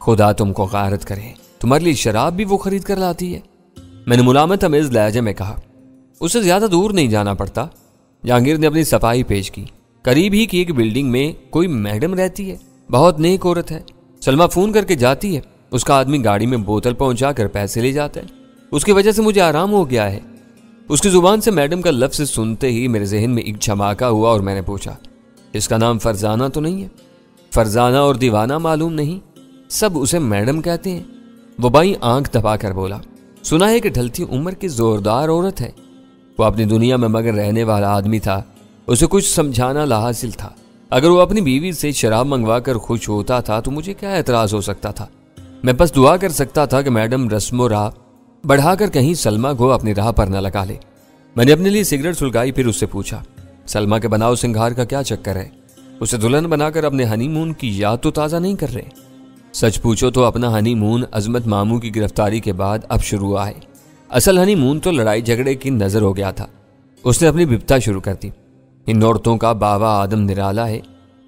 خدا تم کو غارت کرے، تمہارے لیے شراب بھی وہ خرید کر لاتی ہے؟ میں نے ملامت امیز لہجے میں کہا۔ اسے زیادہ دور نہیں جانا پڑتا۔ جہانگیر نے اپنی صفائی پیش کی۔ قریب ہی کی ایک بلڈنگ میں کوئی میڈم رہتی ہے، بہت نیک عورت ہے۔ سلمہ فون کر کے جاتی ہے، اس کا آدمی گاڑی میں بوتل پہنچا کر پیسے لے جاتا ہے۔ اس کی وجہ سے مجھے آرام ہو گیا ہے۔ اس کی زبان سے میڈم کا لفظ سنتے ہی میرے ذہن میں ایک جھماکا ہوا اور میں نے پوچھا، اس کا نام فرزانہ تو نہیں ہے؟ فرزانہ اور دیوانہ معلوم نہیں، سب اسے میڈم کہتے ہیں۔ وہ بائیں آنکھ دبا کر بولا، سنا ہے کہ ڈھلتی عمر کی زوردار عورت ہے۔ وہ اپنی دنیا میں مگر رہنے والا آدمی تھا، اسے کچھ سمجھانا لاحاصل تھا۔ اگر وہ اپنی بیوی سے شراب منگوا کر خوش ہوتا تھا تو مجھے کیا اعتراض ہو سکتا تھا؟ میں بس دعا کر سکتا تھا کہ میڈم رسم و راہ بڑھا کر کہیں سلمہ کو اپنی راہ پر نہ لگا لے۔ میں نے اپنے لیے سگریٹ سلگائی، پھر اس سے پوچھا، سلمہ کے بناؤ سنگھار کا کیا چکر ہے؟ اسے دلہن بنا کر اپنے ہنی مون کی یاد تو تازہ نہیں کر رہے؟ سچ پوچھو تو اپنا ہنی مون عظمت ماموں کی گرفتاری کے بعد اب شروع ہوا ہے۔ اصل ہنی مون تو لڑائی جھگڑے کی نظر ہو گیا تھا۔ اس نے اپنی بپتا شروع کر دی۔ ان عورتوں کا باوا آدم نرالا ہے،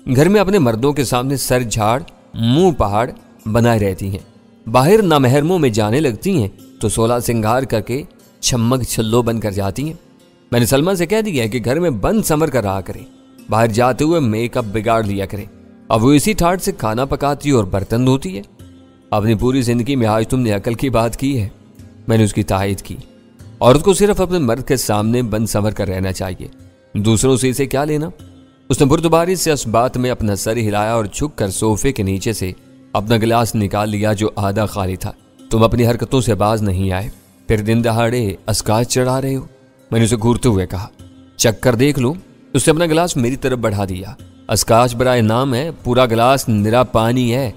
گھر میں اپنے مردوں کے سامنے سر جھاڑ منہ پہاڑ بنائے رہتی ہیں، باہر نامحرموں میں جانے لگتی ہیں تو 16 سنگھار کر کے چھمک چھلو بن کر جاتی ہیں۔ میں نے سلمہ سے کہہ دیا کہ گھر میں بند سمر کر رہا کرے، باہر جاتے ہوئے میک اپ بگاڑ لیا کرے۔ اب وہ اسی ٹھاٹ سے کھانا پکاتی اور برتن دھوتی ہے۔ اپنی پوری زندگی میں آج تم نے عقل کی بات کی ہے۔ میں نے اس کی تائید کی۔ عورت کو صرف اپنے مرد کے سامنے بند سنور کر رہنا چاہیے، دوسروں سے اسے کیا لینا؟ اس نے بردباری سے اس بات میں اپنا سر ہلایا اور جھک کر صوفے کے نیچے سے اپنا گلاس نکال لیا جو آدھا خالی تھا۔ تم اپنی حرکتوں سے باز نہیں آئے، پھر دن دہاڑے اسکاچ چڑھا رہے ہو؟ میں نے اسے گھورتے ہوئے کہا۔ چکھ کر دیکھ لو۔ اس نے اپنا گلاس میری طرف بڑھا دیا۔ اسکاچ برائے نام ہے، پورا گلاس نرا پانی ہے۔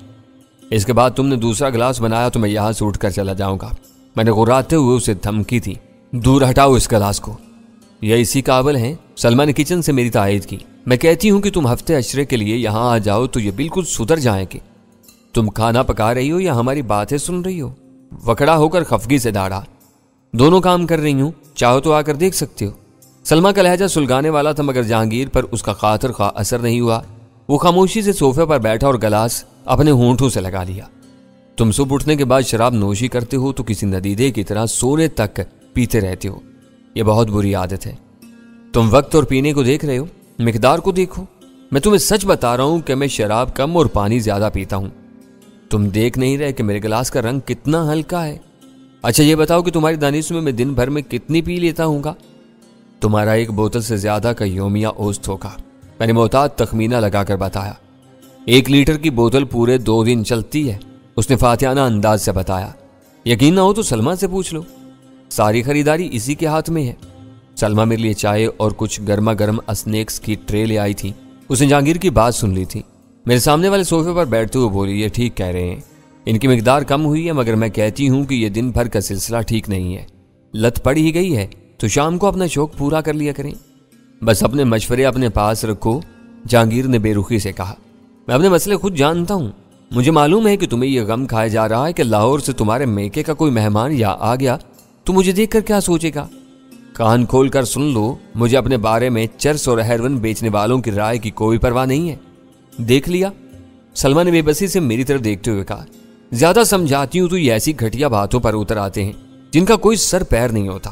اس کے بعد تم نے دوسرا گلاس بنایا تو میں یہاں سے اٹھ کر چلا جاؤں گا۔ میں نے غراتے ہوئے اسے دھمکی تھی، دور ہٹاؤ اس گلاس کو، یہ اسی قابل ہیں۔ سلمہ نے کچن سے میری تائید کی۔ میں کہتی ہوں کہ تم ہفتے عشرے کے لیے یہاں آ جاؤ تو یہ بالکل سدھر جائیں گے۔ تم کھانا پکا رہی ہو یا ہماری باتیں سن رہی ہو؟ وکڑا ہو کر خفگی سے داڑا۔ دونوں کام کر رہی ہوں، چاہو تو آ کر دیکھ سکتے ہو۔ سلمہ کا لہجہ سلگانے والا تھا مگر جہانگیر پر اس کا خاطر خواہ اثر نہیں ہوا۔ وہ خاموشی سے صوفے پر بیٹھا اور گلاس اپنے ہونٹوں سے لگا لیا۔ تم صبح اٹھنے کے بعد شراب نوشی کرتے ہو تو کسی ندیدے کی طرح سونے تک پیتے رہتے ہو، یہ بہت بری عادت ہے۔ تم وقت اور پینے کو دیکھ رہے ہو، مقدار کو دیکھو۔ میں تمہیں سچ بتا رہا ہوں کہ میں شراب کم اور پانی زیادہ پیتا ہوں۔ تم دیکھ نہیں رہے کہ میرے گلاس کا رنگ کتنا ہلکا ہے؟ اچھا یہ بتاؤ کہ تمہاری دانش میں دن بھر میں کتنی پی لیتا ہوں گا؟ تمہارا 1 بوتل سے زیادہ کا یومیہ اوسط ہوگا۔ میں نے محتاط تخمینہ لگا کر بتایا۔ 1 لیٹر کی بوتل پورے 2 دن چلتی ہے، اس نے فاتحانہ انداز سے بتایا۔ یقین نہ ہو تو سلمہ سے پوچھ لو، ساری خریداری اسی کے ہاتھ میں ہے۔ سلمہ میرے لیے چائے اور کچھ گرما گرم اسنیکس کی ٹرے لے آئی تھی۔ اس نے جہانگیر کی بات سن لی تھی۔ میرے سامنے والے صوفے پر بیٹھتے ہوئے بولی، یہ ٹھیک کہہ رہے ہیں، ان کی مقدار کم ہوئی ہے مگر میں کہتی ہوں کہ یہ دن بھر کا سلسلہ ٹھیک نہیں ہے۔ لت پڑ ہی گئی ہے تو شام کو اپنا شوق پورا کر لیا کریں۔ بس اپنے مشورے اپنے پاس رکھو، جہانگیر نے بے رخی سے کہا۔ میں اپنے مسئلے خود جانتا ہوں۔ مجھے معلوم ہے کہ تمہیں یہ غم کھایا جا رہا ہے کہ لاہور سے تمہارے میکے کا کوئی مہمان یا آ گیا تو مجھے دیکھ کر کیا سوچے گا۔ کان کھول کر سن لو، مجھے اپنے بارے میں چرس اور ہیروین بیچنے والوں کی رائے کی کوئی پرواہ نہیں ہے۔ دیکھ لیا؟ سلمہ نے بے بسی سے میری طرف دیکھتے ہوئے کہا۔ زیادہ سمجھاتی ہوں تو یہ ایسی گھٹیا باتوں پر اتر آتے ہیں جن کا کوئی سر پیر نہیں ہوتا۔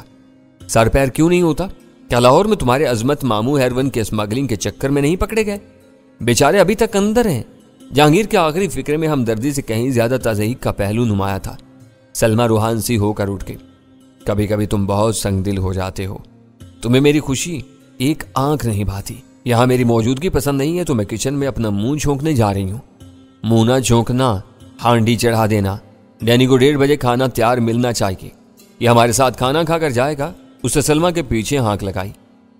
سر پیر کیوں نہیں ہوتا؟ کیا لاہور میں تمہارے عظمت ماموں ہیروین کے اسمگلنگ کے چکر میں نہیں پکڑے گئے؟ بیچارے ابھی تک اندر ہیں۔ جہانگیر کے آخری فکرے میں ہمدردی سے کہیں زیادہ تضحیق کا پہلو نمایاں تھا۔ سلمہ روحان سی ہو کر اٹھ گئی۔ کبھی کبھی تم بہت سنگ دل ہو جاتے ہو، تمہیں میری خوشی ایک آنکھ نہیں بھاتی۔ یہاں میری موجودگی پسند نہیں ہے تو میں کچن میں اپنا منہ جھونکنے جا رہی ہوں۔ منہ نہ جھونکنا، ہانڈی چڑھا دینا۔ ڈینی کو 1:30 بجے کھانا تیار ملنا چاہیے، یہ ہمارے ساتھ کھانا کھا کر جائے گا۔ اس نے سلمہ کے پیچھے ہانک لگائی۔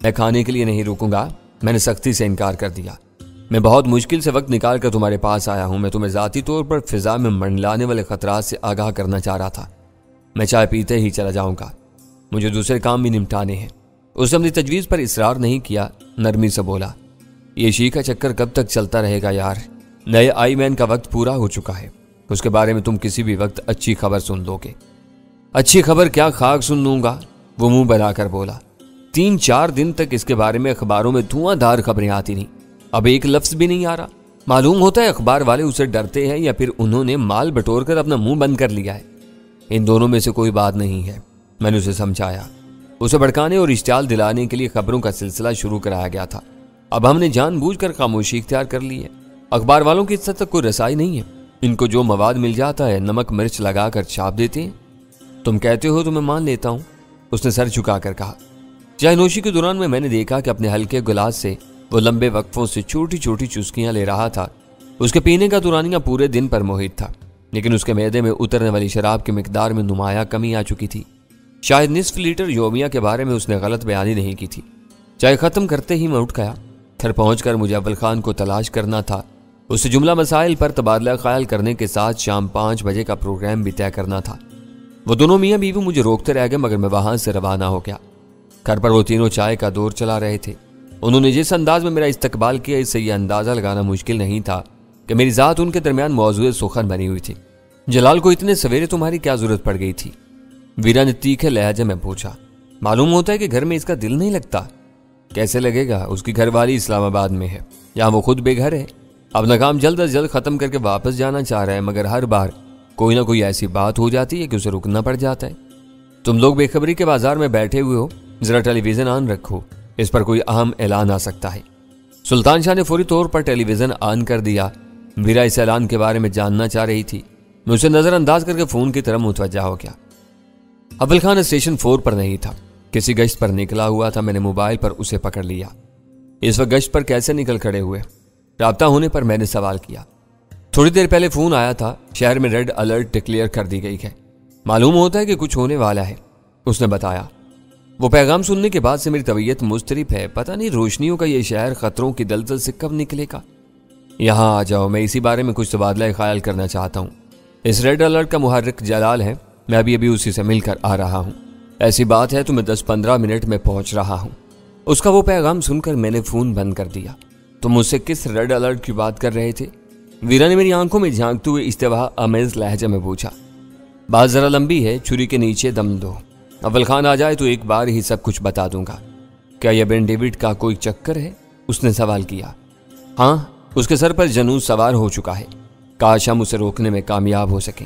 میں کھانے کے لیے نہیں رکوں گا، میں نے سختی سے انکار کر دیا۔ میں بہت مشکل سے وقت نکال کر تمہارے پاس آیا ہوں۔ میں تمہیں ذاتی طور پر فضا میں منڈلانے والے خطرات سے آگاہ کرنا چاہ رہا تھا۔ میں چائے پیتے ہی چلا جاؤں گا، مجھے دوسرے کام بھی نمٹانے ہیں۔ اس نے اپنی تجویز پر اصرار نہیں کیا، نرمی سے بولا، یہ شی کا چکر کب تک چلتا رہے گا یار؟ نئے آئی مین کا وقت پورا ہو چکا ہے، اس کے بارے میں تم کسی بھی وقت اچھی خبر سن لو گے۔ اچھی خبر کیا، خاک سن لوں گا، وہ منہ بنا کر بولا۔ 3-4 دن تک اس کے بارے میں اخباروں میں دھواں دھار خبریں آتی نہیں، اب ایک لفظ بھی نہیں آ رہا۔ معلوم ہوتا ہے اخبار والے اسے ڈرتے ہیں یا پھر انہوں نے مال بٹور کر اپنا منہ بند کر لیا ہے۔ ان دونوں میں سے کوئی بات نہیں ہے، میں نے اسے سمجھایا۔ اسے بھڑکانے اور اشتعال دلانے کے لیے خبروں کا سلسلہ شروع کرایا گیا تھا۔ اب ہم نے جان بوجھ کر خاموشی اختیار کر لی ہے۔ اخبار والوں کی اس تک کوئی رسائی نہیں ہے، ان کو جو مواد مل جاتا ہے نمک مرچ لگا کر چھاپ دیتے ہیں۔ تم کہتے ہو تو میں مان لیتا ہوں، اس نے سر جھکا کر کہا۔ چائے نوشی کے دوران میں نے دیکھا کہ اپنے ہلکے گلاس سے وہ لمبے وقفوں سے چھوٹی چھوٹی چسکیاں لے رہا تھا۔ اس کے پینے کا دورانیہ پورے دن پر محیط تھا، لیکن اس کے معدے میں اترنے والی شراب کی مقدار میں نمایاں کمی آ چکی تھی۔ شاید نصف لیٹر یومیہ کے بارے میں اس نے غلط بیانی نہیں کی تھی۔ چائے ختم کرتے ہی میں اٹھ گیا۔ گھر پہنچ کر مجھے اول خان کو تلاش کرنا تھا، اس سے جملہ مسائل پر تبادلہ خیال کرنے کے ساتھ شام 5 بجے کا پروگرام بھی طے کرنا تھا۔ وہ دونوں میاں بیوی مجھے روکتے رہ گئے، مگر میں وہاں سے روانہ ہو گیا۔ گھر پر وہ تینوں چائے کا دور چلا رہے تھے۔ انہوں نے جس انداز میں میرا استقبال کیا، اس سے یہ اندازہ لگانا مشکل نہیں تھا کہ میری ذات ان کے درمیان موضوع سخن بنی ہوئی تھی۔ جلال کو اتنے سویرے تمہاری کیا ضرورت پڑ گئی تھی؟ ویرا نے تیکھے لہجے میں پوچھا۔ معلوم ہوتا ہے کہ گھر میں اس کا دل نہیں لگتا۔ کیسے لگے گا؟ اس کی گھر والی اسلام آباد میں ہے، یہاں وہ خود بے گھر ہے۔ اپنا کام جلد از جلد ختم کر کے واپس جانا چاہ رہا ہے، مگر ہر بار کوئی نہ کوئی ایسی بات ہو جاتی ہے کہ اسے رکنا پڑ جاتا ہے۔ تم لوگ بے خبری کے بازار میں بیٹھے ہوئے ہو، ذرا ٹیلی ویژن آن رکھو، اس پر کوئی اہم اعلان آ سکتا ہے۔ سلطان شاہ نے فوری طور پر ٹیلی ویژن آن کر دیا۔ ویرا اس اعلان کے بارے میں جاننا چاہ رہی تھی۔ میں اسے نظر انداز کر کے فون کی طرف متوجہ ہو گیا۔ اول خان اسٹیشن 4 پر نہیں تھا، کسی گشت پر نکلا ہوا تھا۔ میں نے موبائل پر اسے پکڑ لیا۔ اس وقت گشت پر کیسے نکل کھڑے ہوئے؟ رابطہ ہونے پر میں نے سوال کیا۔ تھوڑی دیر پہلے فون آیا تھا، شہر میں ریڈ الرٹ ڈکلیئر کر دی گئی ہے، معلوم ہوتا ہے کہ کچھ ہونے والا ہے، اس نے بتایا۔ وہ پیغام سننے کے بعد سے میری طبیعت مضطرب ہے، پتہ نہیں روشنیوں کا یہ شہر خطروں کی دلدل سے کب نکلے گا۔ یہاں آ جاؤ، میں اسی بارے میں کچھ تبادلہ خیال کرنا چاہتا ہوں۔ اس ریڈ الرٹ کا محرک جلال ہے، میں ابھی اسی سے مل کر آ رہا ہوں۔ ایسی بات ہے تو میں 10-15 منٹ میں پہنچ رہا ہوں۔ اس کا وہ پیغام سن کر میں نے فون بند کر دیا۔ تم مجھ سے کس ریڈ الرٹ کی بات کر رہے تھے؟ ویرا نے میری آنکھوں میں جھانکتے ہوئے اشتباہ آمیز لہجے میں پوچھا۔ بات ذرا لمبی ہے، چھری کے نیچے دم دو، اول خان آ جائے تو ایک بار ہی سب کچھ بتا دوں گا۔ کیا یہ بین ڈیوڈ کا کوئی چکر ہے؟ اس نے سوال کیا۔ ہاں، اس کے سر پر جنون سوار ہو چکا ہے، کاش ہم اسے روکنے میں کامیاب ہو سکیں۔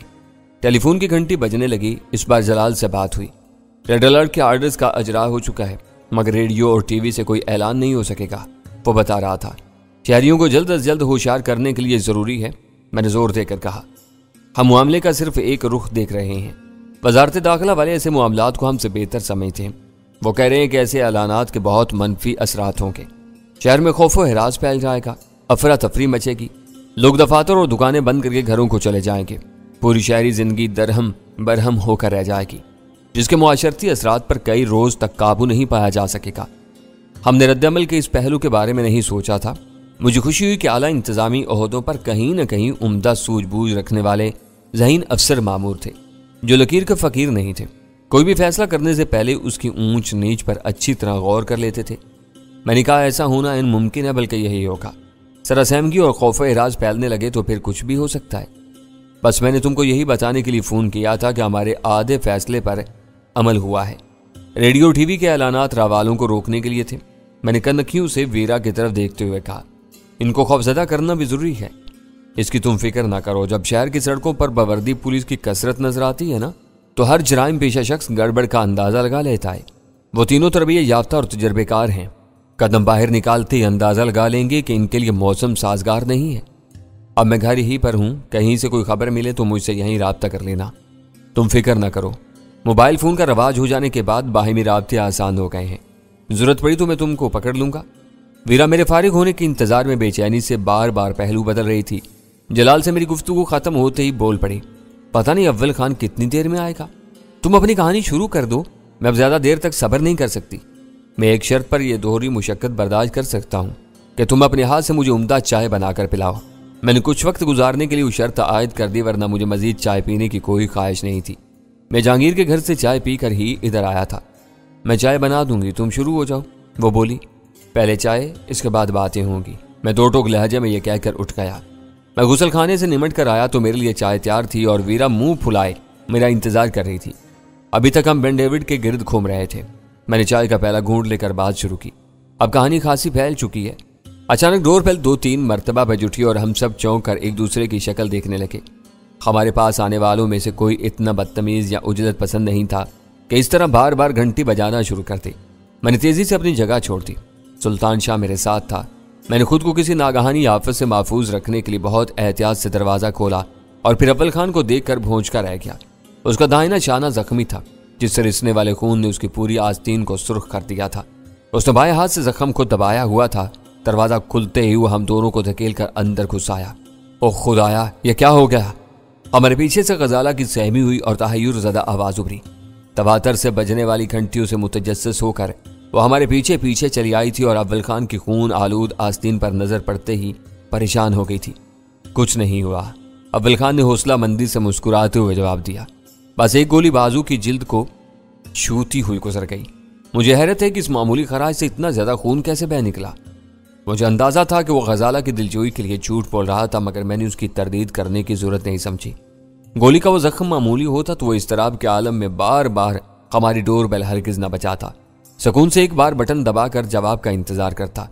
ٹیلی فون کی گھنٹی بجنے لگی۔ اس بار جلال سے بات ہوئی۔ ریڈ الرٹ کے آرڈرز کا اجرا ہو چکا ہے، مگر ریڈیو اور ٹی وی سے کوئی اعلان نہیں ہو سکے گا، وہ بتا رہا تھا۔ شہریوں کو جلد از جلد ہوشیار کرنے کے لیے ضروری ہے، میں نے زور دے کر کہا۔ ہم معاملے کا صرف ایک رخ دیکھ رہے ہیں، وزارت داخلہ والے ایسے معاملات کو ہم سے بہتر سمجھتے ہیں۔ وہ کہہ رہے ہیں کہ ایسے اعلانات کے بہت منفی اثرات ہوں گے، شہر میں خوف و ہراس پھیل جائے گا، افراتفری مچے گی، لوگ دفاتر اور دکانیں بند کر کے گھروں کو چلے جائیں گے، پوری شہری زندگی درہم برہم ہو کر رہ جائے گی، جس کے معاشرتی اثرات پر کئی روز تک قابو نہیں پایا جا سکے گا۔ ہم نے رد عمل کے اس پہلو کے بارے میں نہیں سوچا تھا۔ مجھے خوشی ہوئی کہ اعلیٰ انتظامی عہدوں پر کہیں نہ کہیں عمدہ سوجھ بوجھ رکھنے والے ذہین افسر مامور تھے، جو لکیر کے فقیر نہیں تھے، کوئی بھی فیصلہ کرنے سے پہلے اس کی اونچ نیچ پر اچھی طرح غور کر لیتے تھے۔ میں نے کہا ایسا ہونا ان ممکن ہے، بلکہ یہی ہوگا۔ سر سہمگی اور خوف و اعراض پھیلنے لگے تو پھر کچھ بھی ہو سکتا ہے۔ بس میں نے تم کو یہی بتانے کے لیے فون کیا تھا کہ ہمارے آدھے فیصلے پر عمل ہوا ہے۔ ریڈیو ٹی وی کے اعلانات راوالوں کو روکنے کے لیے تھے۔ میں نے کنکھیوں سے ویرا کی طرف دیکھتے ہوئے کہا، ان کو خوفزدہ کرنا بھی ضروری ہے، اس کی تم فکر نہ کرو۔ جب شہر کی سڑکوں پر باوردی پولیس کی کثرت نظر آتی ہے نا، تو ہر جرائم پیشہ شخص گڑبڑ کا اندازہ لگا لیتا ہے۔ وہ تینوں تربیت یافتہ اور تجربے کار ہیں، قدم باہر نکالتے ہی اندازہ لگا لیں گے کہ ان کے لیے موسم سازگار نہیں ہے۔ اب میں گھر ہی پر ہوں، کہیں سے کوئی خبر ملے تو مجھ سے یہیں رابطہ کر لینا، تم فکر نہ کرو۔ موبائل فون کا رواج ہو جانے کے بعد باہمی رابطے آسان ہو گئے ہیں، ضرورت پڑی تو میں تم کو پکڑ لوں گا۔ ویرا میرے فارغ ہونے کے انتظار میں بے چینی سے بار بار پہلو بدل رہی تھی۔ جلال سے میری گفتگو ختم ہوتے ہی بول پڑی، پتہ نہیں اول خان کتنی دیر میں آئے گا، تم اپنی کہانی شروع کر دو، میں اب زیادہ دیر تک صبر نہیں کر سکتی۔ میں ایک شرط پر یہ دوہری مشقت برداشت کر سکتا ہوں کہ تم اپنے ہاتھ سے مجھے عمدہ چائے بنا کر پلاؤ۔ میں نے کچھ وقت گزارنے کے لیے وہ شرط عائد کر دی، ورنہ مجھے مزید چائے پینے کی کوئی خواہش نہیں تھی۔ میں جہانگیر کے گھر سے چائے پی کر ہی ادھر آیا تھا۔ میں چائے بنا دوں گی، تم شروع ہو جاؤ، وہ بولی۔ پہلے چائے، اس کے بعد باتیں ہوں گی، میں دو ٹوک لہجے میں یہ کہہ کر اٹھ گیا۔ میں غسل خانے سے نمٹ کر آیا تو میرے لیے چائے تیار تھی اور ویرا منہ پھلائے میرا انتظار کر رہی تھی۔ ابھی تک ہم بین ڈیوڈ کے گرد گھوم رہے تھے۔ میں نے چائے کا پہلا گھونٹ لے کر بات شروع کی۔ اب کہانی خاصی پھیل چکی ہے، اچانک ڈور بیل 2-3 مرتبہ بج اٹھی اور ہم سب چونک کر ایک دوسرے کی شکل دیکھنے لگے۔ ہمارے پاس آنے والوں میں سے کوئی اتنا بدتمیز یا اجلت پسند نہیں تھا کہ اس طرح بار بار گھنٹی بجانا شروع کر دی۔ میں نے تیزی سے اپنی جگہ چھوڑ دی۔ سلطان شاہ میرے ساتھ تھا۔ میں نے خود کو کسی ناگہانی آفت سے محفوظ رکھنے کے لیے بہت احتیاط سے دروازہ کھولا اور پھر اول خان کو دیکھ کر بھونچ کر رہ گیا۔ اس کا داہنا شانہ زخمی تھا جس سے رسنے والے خون نے اس کی پوری آستین کو سرخ کر دیا تھا۔ اس نے بائیں ہاتھ سے زخم کو دبایا ہوا تھا۔ دروازہ کھلتے ہی وہ ہم دونوں کو دھکیل کر اندر گھس آیا۔ او خدایا، یہ کیا ہو گیا؟ ہمارے پیچھے سے غزالہ کی سہمی ہوئی اور تحیر زدہ آواز ابھری۔ تواتر سے بجنے والی گھنٹیوں سے متجسس ہو کر وہ ہمارے پیچھے پیچھے چلی آئی تھی اور اول خان کی خون آلود آستین پر نظر پڑتے ہی پریشان ہو گئی تھی۔ کچھ نہیں ہوا، اول خان نے حوصلہ مندی سے مسکراتے ہوئے جواب دیا۔ بس ایک گولی بازو کی جلد کو چھوتی ہوئی گزر گئی۔ مجھے حیرت ہے کہ اس معمولی خراش سے اتنا زیادہ خون کیسے بہہ نکلا۔ مجھے اندازہ تھا کہ وہ غزالہ کی دلجوئی کے لیے جھوٹ بول رہا تھا، مگر میں نے اس کی تردید کرنے کی ضرورت نہیں سمجھی۔ گولی کا وہ زخم معمولی ہوتا تو وہ اضطراب کے عالم میں بار بار ہماری ڈور بیل ہرگز نہ بچاتا۔ سکون سے ایک بار بٹن دبا کر جواب کا انتظار کرتا۔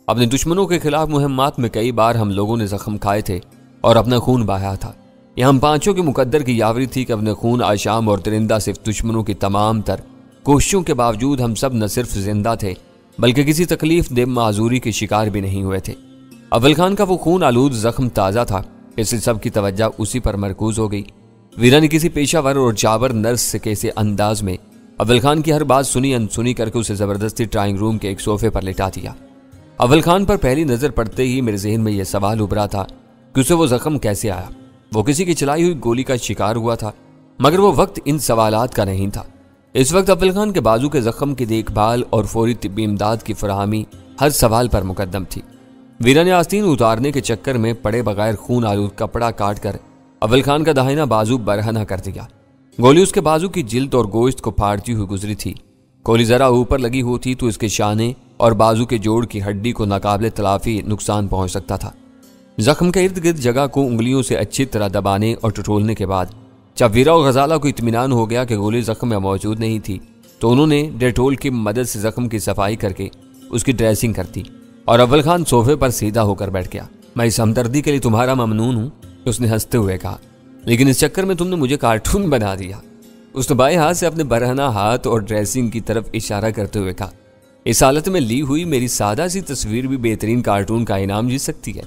اپنے دشمنوں کے خلاف مہمات میں کئی بار ہم لوگوں نے زخم کھائے تھے اور اپنا خون بہایا تھا۔ یہ ہم پانچوں کے مقدر کی یاوری تھی کہ اپنے خون آشام اور درندہ صرف دشمنوں کی تمام تر کوششوں کے باوجود ہم سب نہ صرف زندہ تھے بلکہ کسی تکلیف دہ معذوری کے شکار بھی نہیں ہوئے تھے۔ اول خان کا وہ خون آلود زخم تازہ تھا، اس سے سب کی توجہ اسی پر مرکوز ہو گئی۔ ویرا نے کسی پیشہ ور اور جابر نرس سے کیسے انداز میں اول خان کی ہر بات سنی انسنی کر کے اسے زبردستی ڈرائنگ روم کے ایک صوفے پر لٹا دیا۔ اول خان پر پہلی نظر پڑتے ہی میرے ذہن میں یہ سوال ابھرا تھا کہ اسے وہ زخم کیسے آیا۔ وہ کسی کی چلائی ہوئی گولی کا شکار ہوا تھا، مگر وہ وقت ان سوالات کا نہیں تھا۔ اس وقت اول خان کے بازو کے زخم کی دیکھ بھال اور فوری طبی امداد کی فراہمی ہر سوال پر مقدم تھی۔ ویرا نے آستین اتارنے کے چکر میں پڑے بغیر خون آلود کپڑا کاٹ کر اول خان کا داہنا بازو برہنہ کر دیا۔ گولی اس کے بازو کی جلد اور گوشت کو پھاڑتی ہوئی گزری تھی۔ گولی ذرا اوپر لگی ہوتی تو اس کے شانے اور بازو کے جوڑ کی ہڈی کو ناقابل تلافی نقصان پہنچ سکتا تھا۔ زخم کے ارد گرد جگہ کو انگلیوں سے اچھی طرح دبانے اور ٹٹولنے کے بعد جب ویرا اور غزالہ کو اطمینان ہو گیا کہ گولی زخم میں موجود نہیں تھی تو انہوں نے ڈیٹول کی مدد سے زخم کی صفائی کر کے اس کی ڈریسنگ کر دی اور اول خان صوفے پر سیدھا ہو کر بیٹھ گیا۔ میں اس ہمدردی کے لیے تمہارا ممنون ہوں، اس نے ہنستے ہوئے کہا، لیکن اس چکر میں تم نے مجھے کارٹون بنا دیا۔ اس نے بائیں ہاتھ سے اپنے برہنہ ہاتھ اور ڈریسنگ کی طرف اشارہ کرتے ہوئے کہا، اس حالت میں لی ہوئی میری سادہ سی تصویر بھی بہترین کارٹون کا انعام جیت سکتی ہے۔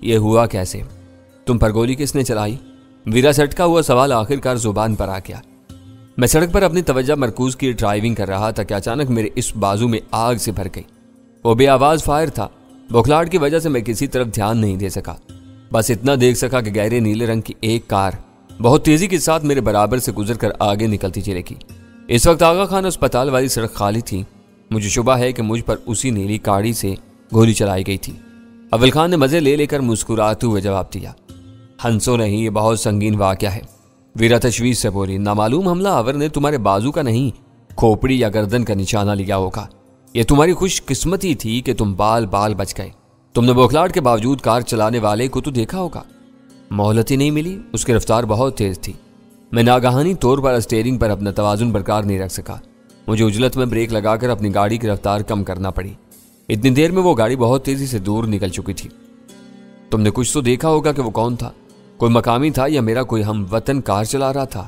یہ ہوا کیسے؟ تم پر گولی کس نے چلائی؟ ویرا سے اٹکا ہوا سوال آخرکار زبان پر آ گیا۔ میں سڑک پر اپنی توجہ مرکوز کی ڈرائیونگ کر رہا تھا کہ اچانک میرے اس بازو میں آگ سے بھر گئی۔ وہ بے آواز فائر تھا۔ بوکھلاہٹ کی وجہ سے میں کسی طرف دھیان نہیں دے سکا، بس اتنا دیکھ سکا کہ گہرے نیلے رنگ کی ایک کار بہت تیزی کے ساتھ میرے برابر سے گزر کر آگے نکلتی چلے گی۔ اس وقت آغا خان اسپتال والی سڑک خالی تھی۔ مجھے شبہ ہے کہ مجھ پر اسی نیلی کاڑی سے گولی چلائی گئی تھی۔ اول خان نے مزے لے کر مسکراتے ہوئے جواب دیا، ہنسو نہیں، یہ بہت سنگین واقعہ ہے۔ ویرا تشویش سے بولی، نامعلوم حملہ آور نے تمہارے بازو کا نہیں، کھوپڑی یا گردن کا نشانہ لیا ہوگا۔ یہ تمہاری خوش قسمتی تھی کہ تم بال بال بچ گئے۔ تم نے بوکھلاہٹ کے باوجود کار چلانے والے کو تو دیکھا ہوگا، مہلت ہی نہیں ملی، اس کی رفتار بہت تیز تھی۔ میں ناگہانی طور پر اسٹیئرنگ پر اپنا توازن برقرار نہیں رکھ سکا۔ مجھے اجلت میں بریک لگا کر اپنی گاڑی کی رفتار کم کرنا پڑی۔ اتنی دیر میں وہ گاڑی بہت تیزی سے دور نکل چکی تھی۔ تم نے کچھ تو دیکھا ہوگا کہ وہ کون تھا؟ کوئی مقامی تھا یا میرا کوئی ہم وطن کار چلا رہا تھا؟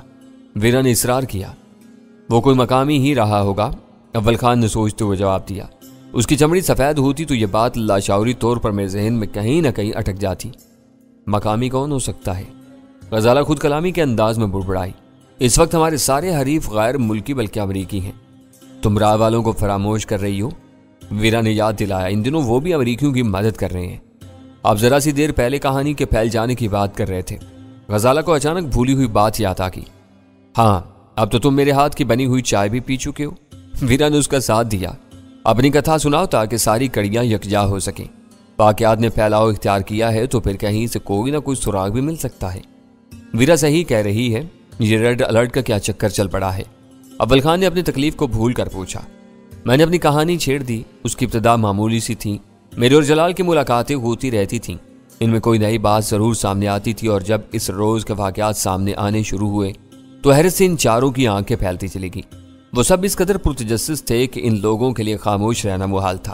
ویرا نے اصرار کیا۔ وہ کوئی مقامی ہی رہا ہوگا، اول خان نے سوچتے ہوئے جواب دیا۔ اس کی چمڑی سفید ہوتی تو یہ بات لاشعوری طور پر میرے ذہن میں کہیں نہ کہیں اٹک جاتی۔ مقامی کون ہو سکتا ہے؟ غزالہ خود کلامی کے انداز میں بڑبڑائی۔ اس وقت ہمارے سارے حریف غیر ملکی بلکہ امریکی ہیں۔ تم راہ والوں کو فراموش کر رہی ہو؟ ویرا نے یاد دلایا، ان دنوں وہ بھی امریکیوں کی مدد کر رہے ہیں۔ آپ ذرا سی دیر پہلے کہانی کے پھیل جانے کی بات کر رہے تھے۔ غزالہ کو اچانک بھولی ہوئی بات یاد آ گئی۔ ہاں، اب تو تم میرے ہاتھ کی بنی ہوئی چائے بھی پی چکے ہو۔ ویرا نے اس کا ساتھ دیا۔ اپنی کتھا سناؤ تاکہ ساری کڑیاں یکجا ہو سکیں۔ واقعات نے پھیلاؤ اختیار کیا ہے تو پھر کہیں سے کوئی نہ کوئی سراغ بھی مل سکتا ہے۔ ویرا صحیح کہہ رہی ہے، یہ ریڈ الرٹ کا کیا چکر چل پڑا ہے؟ اول خان نے اپنی تکلیف کو بھول کر پوچھا۔ میں نے اپنی کہانی چھیڑ دی۔ اس کی ابتدا معمولی سی تھی۔ میرے اور جلال کی ملاقاتیں ہوتی رہتی تھیں، ان میں کوئی نئی بات ضرور سامنے آتی تھی، اور جب اس روز کے واقعات سامنے آنے شروع ہوئے تو حیرت سے ان چاروں کی آنکھیں پھیلتی چلی گئیں۔ وہ سب اس قدر پرتجسس تھے کہ ان لوگوں کے لیے خاموش رہنا محال تھا۔